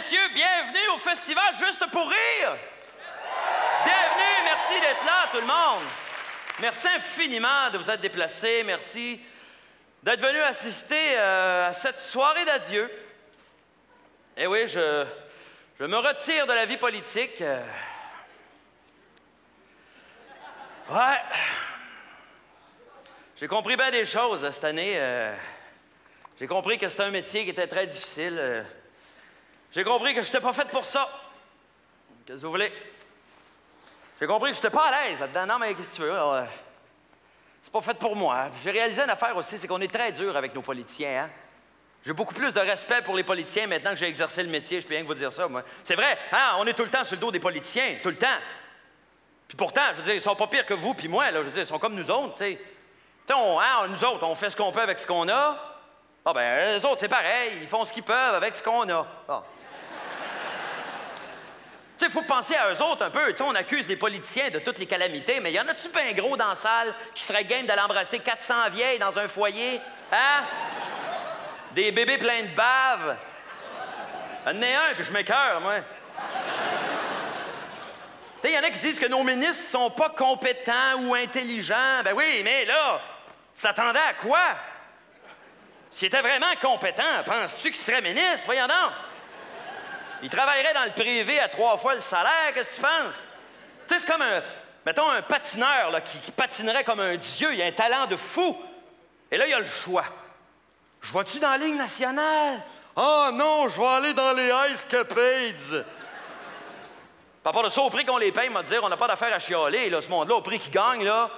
messieurs, bienvenue au festival Juste pour rire! Bienvenue, merci d'être là, tout le monde! Merci infiniment de vous être déplacés, merci d'être venu assister à cette soirée d'adieu. Eh oui, je me retire de la vie politique. Ouais. J'ai compris bien des choses cette année. J'ai compris que c'était un métier qui était très difficile. J'ai compris que je n'étais pas fait pour ça. Qu'est-ce que vous voulez? J'ai compris que je n'étais pas à l'aise là-dedans. Non, mais qu'est-ce que tu veux? C'est pas fait pour moi. J'ai réalisé une affaire aussi, c'est qu'on est très dur avec nos politiciens. Hein? J'ai beaucoup plus de respect pour les politiciens maintenant que j'ai exercé le métier. Je peux rien que vous dire ça, moi. C'est vrai, hein? On est tout le temps sur le dos des politiciens, tout le temps. Puis pourtant, je veux dire, ils sont pas pires que vous puis moi, là. Je veux dire, ils sont comme nous autres, tu sais. Nous autres, on fait ce qu'on peut avec ce qu'on a. Ah ben, eux autres, c'est pareil. Ils font ce qu'ils peuvent avec ce qu'on a. Ah. Tu sais, il faut penser à eux autres un peu. Tu sais, on accuse les politiciens de toutes les calamités, mais y en a-tu bien gros dans la salle qui serait game d'aller embrasser 400 vieilles dans un foyer? Hein? Des bébés pleins de bave. J'en ai un, puis je m'écoeure, moi. Tu sais, il y en a qui disent que nos ministres sont pas compétents ou intelligents. Ben oui, mais là, tu t'attendais à quoi? S'ils étaient vraiment compétents, penses-tu qu'ils seraient ministres? Voyons donc. Ils travailleraient dans le privé à 3 fois le salaire, qu'est-ce que tu penses? Tu sais, c'est comme mettons, un patineur là, qui patinerait comme un dieu, il a un talent de fou. Et là, il a le choix. Je vais-tu dans la Ligue nationale? Ah non, je vais aller dans les Ice Capades. Par rapport de ça, au prix qu'on les paye, m'a dire, on n'a pas d'affaire à chialer, là, ce monde-là, au prix qu'ils gagnent, là,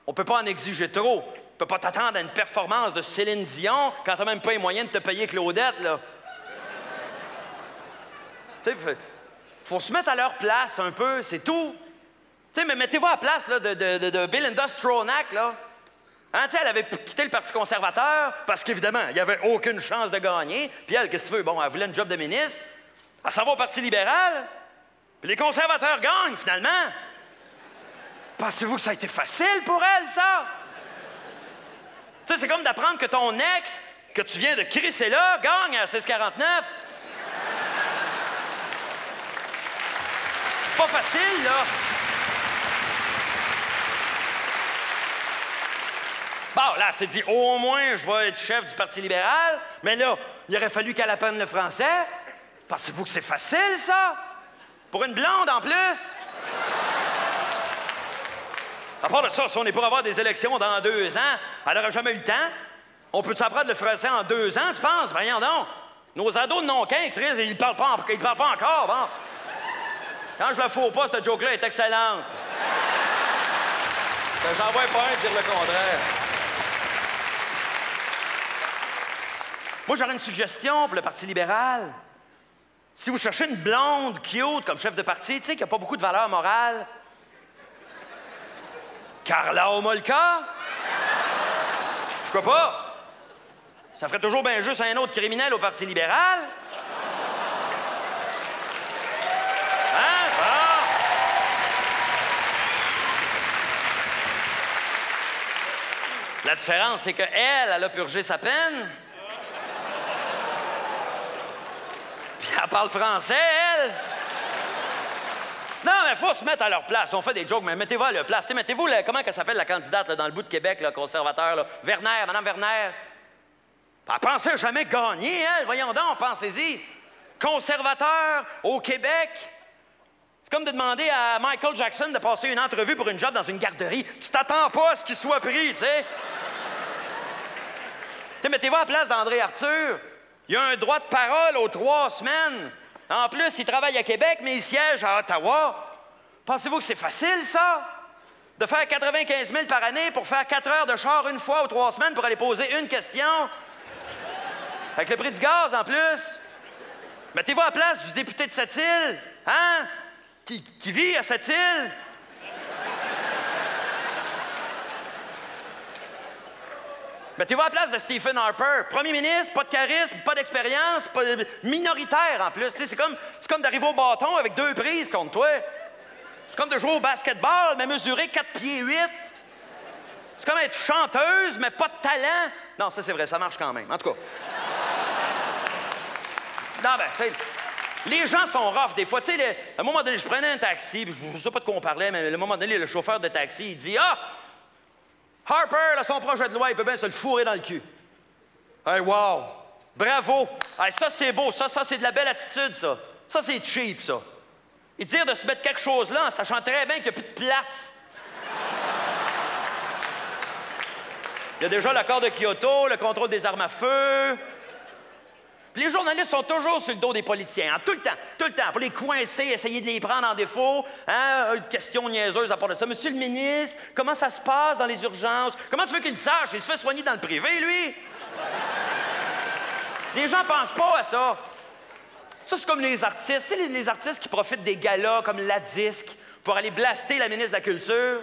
on peut pas en exiger trop. Tu peux pas t'attendre à une performance de Céline Dion quand t'as même pas les moyens de te payer Claudette, là. Tu sais, faut se mettre à leur place un peu, c'est tout. Tu sais, mais mettez-vous à la place là, de Belinda Stronach, là. Hein, tu sais, elle avait quitté le Parti conservateur parce qu'évidemment, il n'y avait aucune chance de gagner. Puis elle, qu'est-ce que tu veux? Bon, elle voulait une job de ministre. Elle s'en va au Parti libéral. Puis les conservateurs gagnent, finalement. Pensez-vous que ça a été facile pour elle, ça? Tu sais, c'est comme d'apprendre que ton ex, que tu viens de crisser là, gagne à 6,49. Pas facile, là. Bon, là, c'est dit, au moins, je vais être chef du Parti libéral. Mais là, il aurait fallu qu'elle apprenne le français. Pensez-vous que c'est facile, ça? Pour une blonde, en plus? À part de ça, si on est pour avoir des élections dans 2 ans, elle n'aura jamais eu le temps. On peut s'apprendre le français en 2 ans, tu penses? Voyons donc. Nos ados de non-quinze, ils ne parlent pas encore, bon. Quand je le fous pas, cette joke-là est excellente. J'en vois pas un dire le contraire. Moi, j'aurais une suggestion pour le Parti libéral. Si vous cherchez une blonde cute comme chef de parti, tu sais, qui n'a pas beaucoup de valeur morale. Carla Homolka? Je crois pas. Ça ferait toujours bien juste un autre criminel au Parti libéral. Hein? Ah. La différence, c'est qu'elle a purgé sa peine. Puis elle parle français, elle. Non, mais il faut se mettre à leur place. On fait des jokes, mais mettez-vous à leur place. T'sais, mettez-vous, comment elle s'appelle la candidate là, dans le bout de Québec, là, conservateur, là? Werner, Mme Werner. Elle pensait jamais gagner, elle. Voyons donc, pensez-y. Conservateur au Québec. C'est comme de demander à Michael Jackson de passer une entrevue pour une job dans une garderie. Tu t'attends pas à ce qu'il soit pris, tu sais. Mettez-vous à la place d'André Arthur. Il a un droit de parole aux 3 semaines. En plus, il travaille à Québec, mais il siège à Ottawa. Pensez-vous que c'est facile, ça? De faire 95 000 par année pour faire 4 heures de char une fois ou 3 semaines pour aller poser une question? Avec le prix du gaz, en plus. Mettez-vous à la place du député de Sept-Îles, hein? Qui vit à Sept-Îles. Mettez-vous à la place de Stephen Harper. Premier ministre, pas de charisme, pas d'expérience, minoritaire en plus. C'est comme d'arriver au bâton avec 2 prises contre toi. C'est comme de jouer au basketball, mais mesurer 4 pieds 8. C'est comme être chanteuse, mais pas de talent. Non, ça, c'est vrai, ça marche quand même. En tout cas. Non, ben, tu sais, Les gens sont rough des fois. Tu sais, à un moment donné, je prenais un taxi, puis je ne sais pas de quoi on parlait, mais à un moment donné, le chauffeur de taxi, il dit « Ah! Harper, là, son projet de loi, il peut bien se le fourrer dans le cul. » Hey, wow! Bravo! Hey, ça, c'est beau. Ça, c'est de la belle attitude, ça. Ça, c'est cheap, ça. Et dire de se mettre quelque chose là en sachant très bien qu'il n'y a plus de place. Il y a déjà l'accord de Kyoto, le contrôle des armes à feu. Puis les journalistes sont toujours sur le dos des politiciens, hein, tout le temps, pour les coincer, essayer de les prendre en défaut. Hein, une question niaiseuse à part de ça. Monsieur le ministre, comment ça se passe dans les urgences? Comment tu veux qu'il le sache? Il se fait soigner dans le privé, lui. Les gens pensent pas à ça. Ça, c'est comme les artistes. Tu sais, les artistes qui profitent des galas comme la Disque pour aller blaster la ministre de la Culture.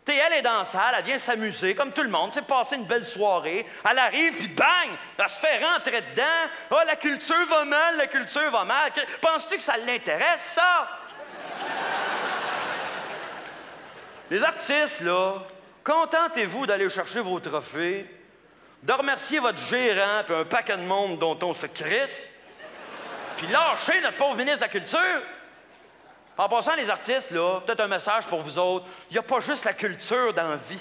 Tu sais, elle est dans la salle, elle vient s'amuser, comme tout le monde, tu sais, passer une belle soirée. Elle arrive, puis bang! Elle se fait rentrer dedans. « Ah, la culture va mal, la culture va mal. » Penses-tu que ça l'intéresse, ça? Les artistes, là, contentez-vous d'aller chercher vos trophées, de remercier votre gérant puis un paquet de monde dont on se crisse, puis lâcher notre pauvre ministre de la Culture. En passant, les artistes, là, peut-être un message pour vous autres, il n'y a pas juste la culture dans la vie.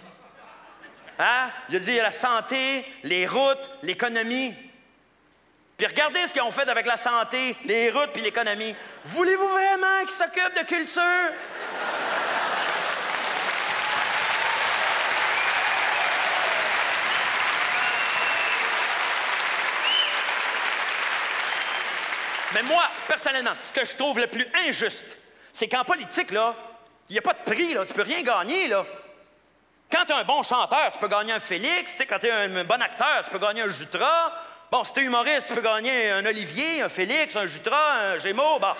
Hein? Il a dit, il y a la santé, les routes, l'économie. Puis regardez ce qu'ils ont fait avec la santé, les routes puis l'économie. Voulez-vous vraiment qu'ils s'occupent de culture? Mais moi, personnellement, ce que je trouve le plus injuste, c'est qu'en politique, là, il n'y a pas de prix, là. Tu peux rien gagner, là. Quand tu es un bon chanteur, tu peux gagner un Félix. Quand tu es un bon acteur, tu peux gagner un Jutra. Bon, si tu es humoriste, tu peux gagner un Olivier, un Félix, un Jutra, un Gémeaux. Bon.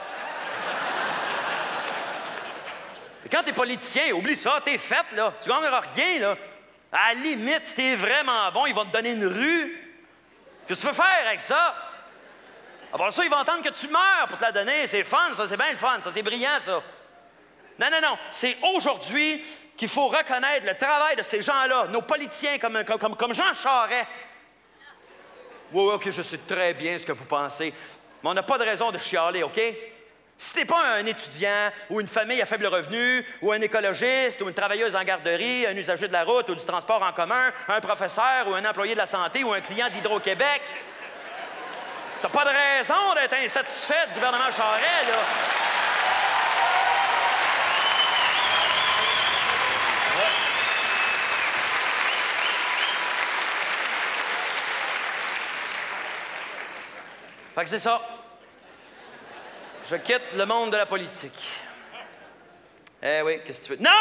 Et quand tu es politicien, oublie ça, t'es fait, là. Tu gagneras rien, là. À la limite, si tu es vraiment bon, ils vont te donner une rue. Qu'est-ce que tu veux faire avec ça? Après ça, ils vont entendre que tu meurs pour te la donner. C'est fun, ça, c'est bien le fun, ça, c'est brillant, ça. Non. C'est aujourd'hui qu'il faut reconnaître le travail de ces gens-là, nos politiciens comme Jean Charest. Oui, OK, je sais très bien ce que vous pensez, mais on n'a pas de raison de chialer, OK? Si t'es pas un étudiant ou une famille à faible revenu ou un écologiste ou une travailleuse en garderie, un usager de la route ou du transport en commun, un professeur ou un employé de la santé ou un client d'Hydro-Québec, t'as pas de raison d'être insatisfait du gouvernement Charest, là. Ouais. Fait que c'est ça. Je quitte le monde de la politique. Eh oui, qu'est-ce que tu veux? Non!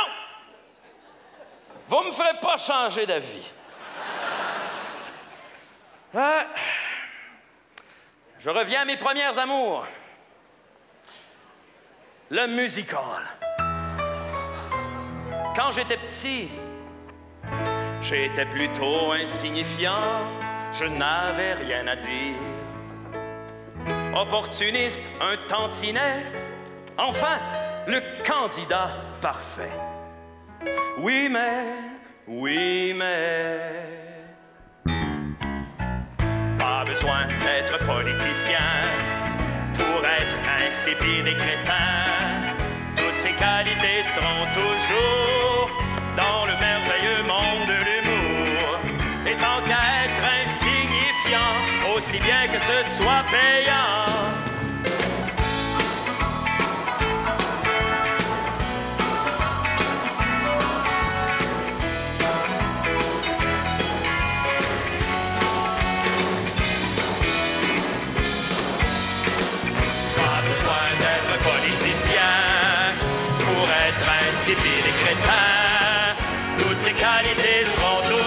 Vous me ferez pas changer d'avis. Je reviens à mes premières amours. Le musical. Quand j'étais petit, j'étais plutôt insignifiant. Je n'avais rien à dire. Opportuniste, un tantinet. Enfin, le candidat parfait. Oui, mais... Pas besoin d'être politicien pour être insipide et crétin. Toutes ces qualités seront toujours dans le merveilleux monde de l'humour. Et tant qu'à être insignifiant, aussi bien que ce soit payant. Insipide et crétin, toutes ces qualités seront toujours